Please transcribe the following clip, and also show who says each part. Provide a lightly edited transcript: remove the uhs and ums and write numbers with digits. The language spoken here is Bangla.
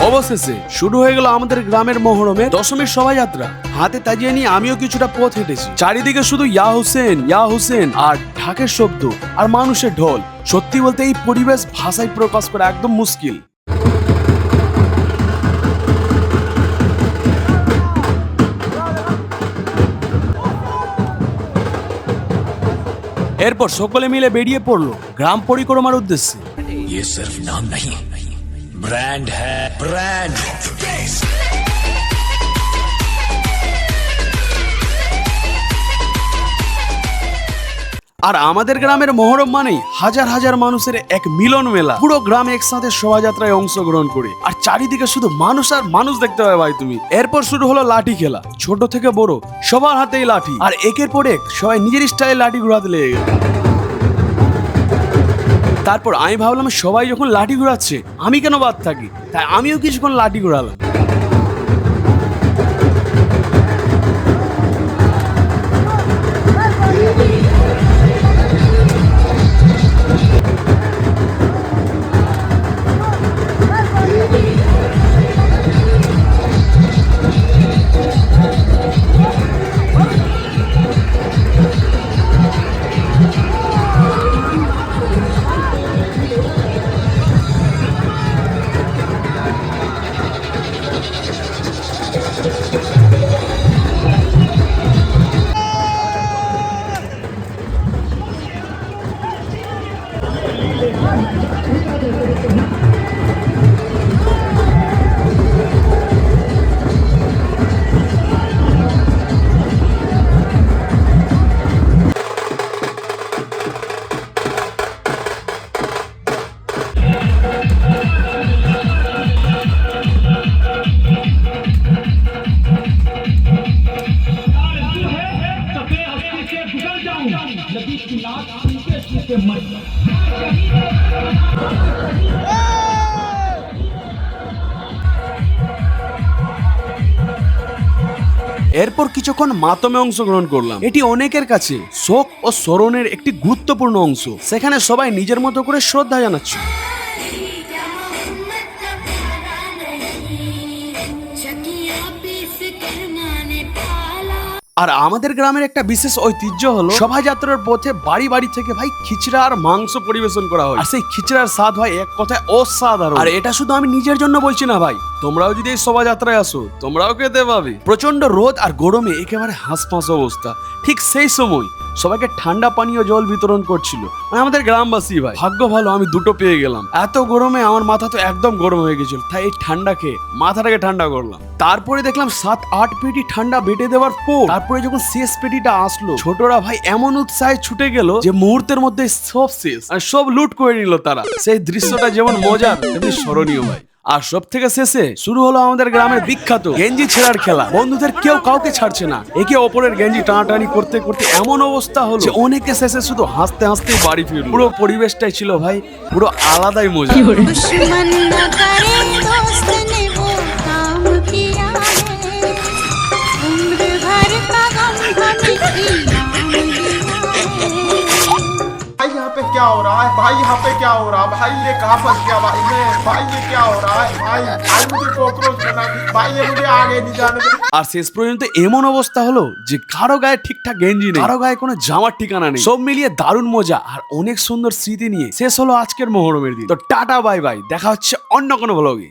Speaker 1: অবশেষে শুরু হয়ে গেল আমাদের গ্রামের মহরমের দশমীর শোভাযাত্রা। হাতে তাজিয়ে নিয়ে আমিও কিছুটা পথ হেঁটেছি। চারিদিকে শুধু ইয়া হুসেন আর ঢাকের শব্দ আর মানুষের ঢোল। সত্যি বলতে এই পরিবেশ ভাষায় প্রকাশ করা একদম মুশকিল। এরপর সকলে মিলে বেরিয়ে পড়লো গ্রাম পরিক্রমার উদ্দেশ্যে।
Speaker 2: ये सिर्फ नाम नहीं, ब्रांड है, ब्रांड।
Speaker 1: আর আমাদের গ্রামের মহরম মানেই হাজার হাজার মানুষের এক মিলন মেলা। পুরো গ্রাম একসাথে শোভাযাত্রায় অংশগ্রহণ করে, আর চারিদিকে শুধু মানুষ আর মানুষ দেখতে পাবে ভাই তুমি। এরপর শুরু হলো লাঠি খেলা। ছোট থেকে বড় সবার হাতেই লাঠি, আর একের পর এক সবাই নিজের স্টাইলে লাঠি ঘোরাতে লেগে গেল। তারপর আমি ভাবলাম সবাই যখন লাঠি ঘোরাচ্ছে আমি কেন বাদ থাকি, তাই আমিও কিছুক্ষণ লাঠি ঘোরালাম। এরপর কিছুক্ষণ মাতমে অংশগ্রহণ করলাম। এটি অনেকের কাছে শোক ও স্মরণের একটি গুরুত্বপূর্ণ অংশ। সেখানে সবাই নিজের মতো করে শ্রদ্ধা জানাচ্ছে। আর আমাদের গ্রামের একটা বিশেষ ঐতিহ্য হলো শোভাযাত্রার পথে বাড়ি বাড়ি থেকে ভাই খিচড়া আর মাংস পরিবেশন করা হয়। আর সেই খিচড়ার স্বাদ হয় এক কথায় অসাধারণ। আর এটা শুধু আমি নিজের জন্য বলছি না ভাই, তোমরাও যদি এই শোভাযাত্রায় আসো তোমরাও খেতে পাবে। প্রচন্ড রোদ আর গরমে একেবারে হাঁসফাঁস অবস্থা। ঠিক সেই সময় সবাইকে ঠান্ডা পানীয় জল বিতরণ করছিল মানে আমাদের গ্রামবাসী ভাই। ভাগ্য ভালো আমি দুটো পেয়ে গেলাম। এত গরমে আমার মাথা তো একদম গরম হয়ে গেছিল, তাই এই ঠান্ডা খেয়ে মাথাটাকে ঠান্ডা করলাম। তারপরে দেখলাম 7-8 পেটি ঠান্ডা বেটে দেওয়ার পর তারপরে যখন শেষ পেটিটা আসলো, ছোটরা ভাই এমন উৎসাহে ছুটে গেল যে মুহূর্তের মধ্যে সব শেষ আর সব লুট করে নিল তারা। সেই দৃশ্যটা যেমন মজার তেমনি স্মরণীয় ভাই। আর সব থেকে শেষে শুরু হলো আমাদের গ্রামের বিখ্যাত গেঞ্জি ছেঁড়ার খেলা। বন্ধুদের কেউ কাউকে ছাড়ছে না, একে অপরের গেঞ্জি টানাটানি করতে করতে এমন অবস্থা হলো যে অনেকে শেষে শুধু হাসতে হাসতে বাড়ি ফিরল। পুরো পরিবেশটাই ছিল ভাই পুরো আলাদাই মজা।
Speaker 3: यहाँ पे क्या हो रहा है भाई, यहाँ पे क्या हो रहा है भाई, ये कहाँ फंस गया भाई मैं, भाई ये क्या हो रहा है भाई, आज मुझे कॉकरोच बना दी भाई, ये मुझे आगे नहीं जाने दे।
Speaker 1: আর শেষ পর্যন্ত এমন অবস্থা হলো যে কারো গায়ে ঠিকঠাক গেঞ্জি নেই, কারো গায়ে কোনো জামার ঠিকানা নেই। সব মিলিয়ে দারুণ মজা আর অনেক সুন্দর স্মৃতি নিয়ে শেষ হলো আজকের মহরমের দিন। তো টাটা বাই বাই, দেখা হচ্ছে অন্য কোনো ব্লগে।